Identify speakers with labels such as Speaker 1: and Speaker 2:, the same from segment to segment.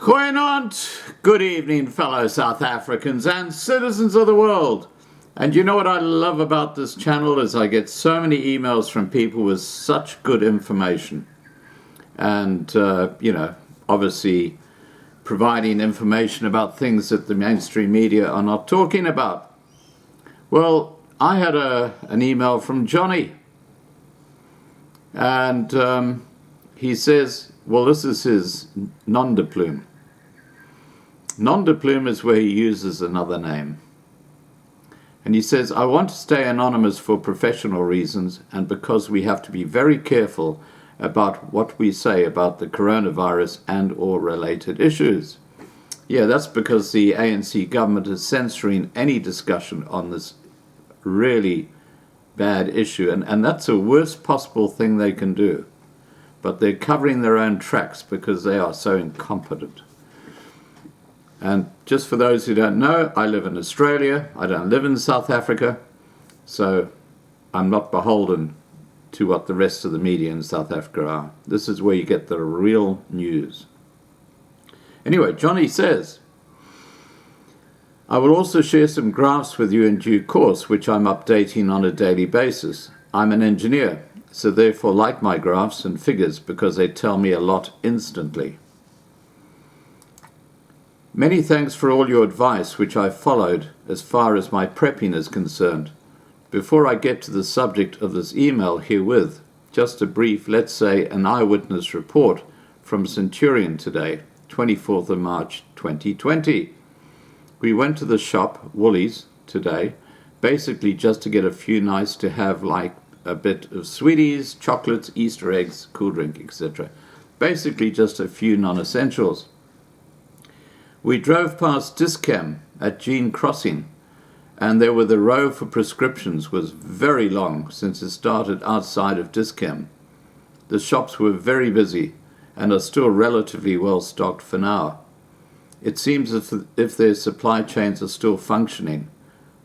Speaker 1: Goeienaand, good evening, fellow South Africans and citizens of the world. And you know what I love about this channel is I get so many emails from people with such good information. And, obviously providing information about things that the mainstream media are not talking about. Well, I had an email from Johnny. And he says, well, this is his nom de plume. Nom de plume is where he uses another name. And he says, I want to stay anonymous for professional reasons and because we have to be very careful about what we say about the coronavirus and or related issues. Yeah, that's because the ANC government is censoring any discussion on this really bad issue. And that's the worst possible thing they can do. But they're covering their own tracks because they are so incompetent. And just for those who don't know, I live in Australia. I don't live in South Africa. So I'm not beholden to what the rest of the media in South Africa are. This is where you get the real news. Anyway, Johnny says, I will also share some graphs with you in due course, which I'm updating on a daily basis. I'm an engineer, so therefore like my graphs and figures because they tell me a lot instantly. Many thanks for all your advice, which I followed as far as my prepping is concerned. Before I get to the subject of this email herewith, just a brief, let's say, an eyewitness report from Centurion today, 24th of March 2020. We went to the shop, Woolies, today, basically just to get a few nice to have, like a bit of sweeties, chocolates, Easter eggs, cool drink, etc. Basically just a few non-essentials. We drove past Dischem at Jean Crossing, and there were the row for prescriptions was very long since it started outside of Dischem. The shops were very busy and are still relatively well stocked for now. It seems as if their supply chains are still functioning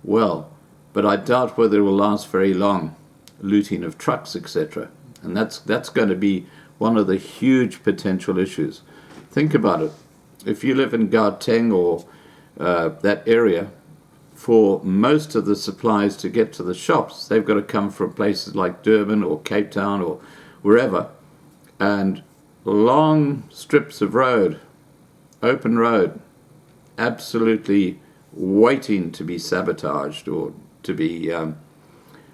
Speaker 1: well, but I doubt whether it will last very long, looting of trucks, etc. And that's going to be one of the huge potential issues. Think about it. If you live in Gauteng or that area, for most of the supplies to get to the shops, they've got to come from places like Durban or Cape Town or wherever, and long strips of road, open road, absolutely waiting to be sabotaged or to be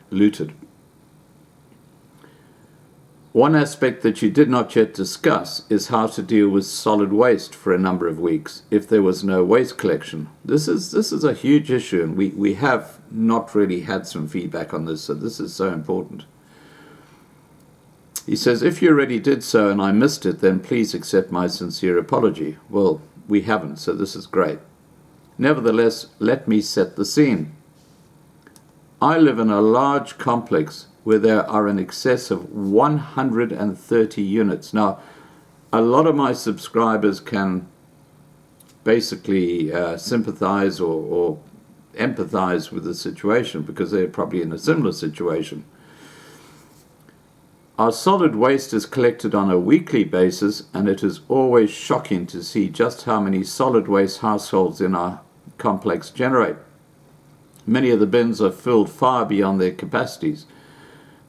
Speaker 1: looted. One aspect that you did not yet discuss is how to deal with solid waste for a number of weeks if there was no waste collection. This is a huge issue, and we have not really had some feedback on this, so this is so important. He says, if you already did so and I missed it, then please accept my sincere apology. Well, we haven't, so this is great. Nevertheless, let me set the scene. I live in a large complex where there are in excess of 130 units. Now, a lot of my subscribers can basically sympathize or empathize with the situation because they're probably in a similar situation. Our solid waste is collected on a weekly basis, and it is always shocking to see just how many solid waste households in our complex generate. Many of the bins are filled far beyond their capacities.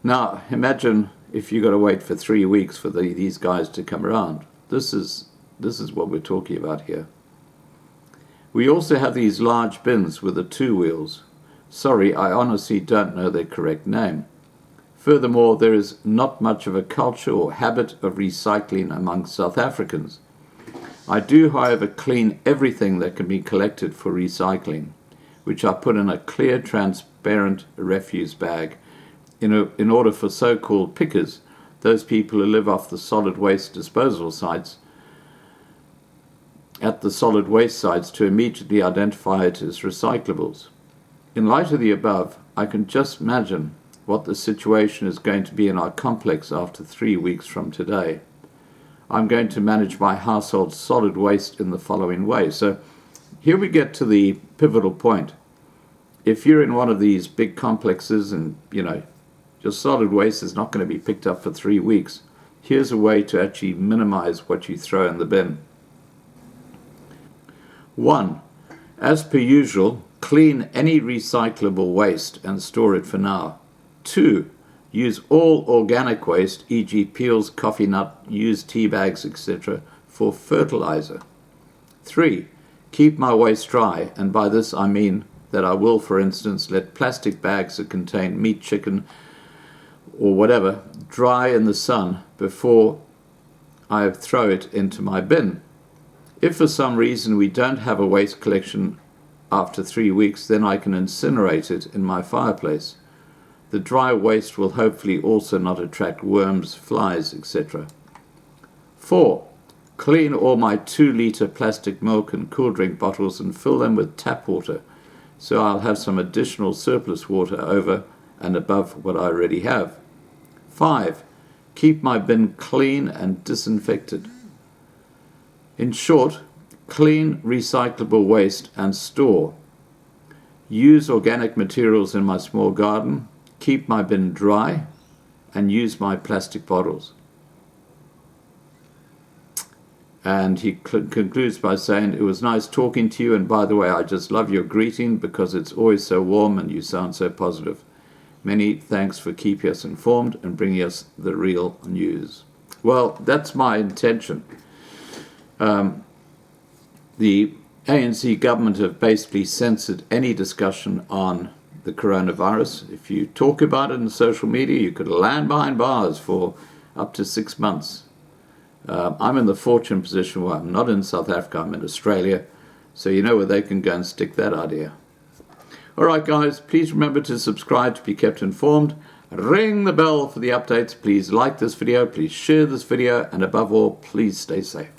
Speaker 1: Now, imagine if you've got to wait for 3 weeks for these guys to come around. This is what we're talking about here. We also have these large bins with the 2 wheels. Sorry, I honestly don't know their correct name. Furthermore, there is not much of a culture or habit of recycling among South Africans. I do, however, clean everything that can be collected for recycling, which I put in a clear, transparent refuse bag in order for so-called pickers, those people who live off the solid waste disposal sites, at the solid waste sites, to immediately identify it as recyclables. In light of the above, I can just imagine what the situation is going to be in our complex after 3 weeks from today. I'm going to manage my household solid waste in the following way. So here we get to the pivotal point. If you're in one of these big complexes and, your solid waste is not going to be picked up for 3 weeks, here's a way to actually minimize what you throw in the bin. 1. As per usual, clean any recyclable waste and store it for now. 2. Use all organic waste, e.g. peels, coffee nut, used tea bags, etc., for fertilizer. 3. Keep my waste dry, and by this I mean that I will, for instance, let plastic bags that contain meat, chicken, or whatever dry in the sun before I throw it into my bin. If for some reason we don't have a waste collection after 3 weeks, then I can incinerate it in my fireplace. The dry waste will hopefully also not attract worms, flies, etc. 4. Clean all my 2-litre plastic milk and cool drink bottles and fill them with tap water, so I'll have some additional surplus water over and above what I already have. 5. Keep my bin clean and disinfected. In short, clean recyclable waste and store. Use organic materials in my small garden. Keep my bin dry and use my plastic bottles. And he concludes by saying, it was nice talking to you, and by the way, I just love your greeting because it's always so warm and you sound so positive. Many thanks for keeping us informed and bringing us the real news. Well, that's my intention. The ANC government have basically censored any discussion on the coronavirus. If you talk about it in social media, you could land behind bars for up to 6 months. I'm in the fortunate position where I'm not in South Africa, I'm in Australia, so you know where they can go and stick that idea. All right, guys, please remember to subscribe to be kept informed. Ring the bell for the updates. Please like this video, please share this video, and above all, please stay safe.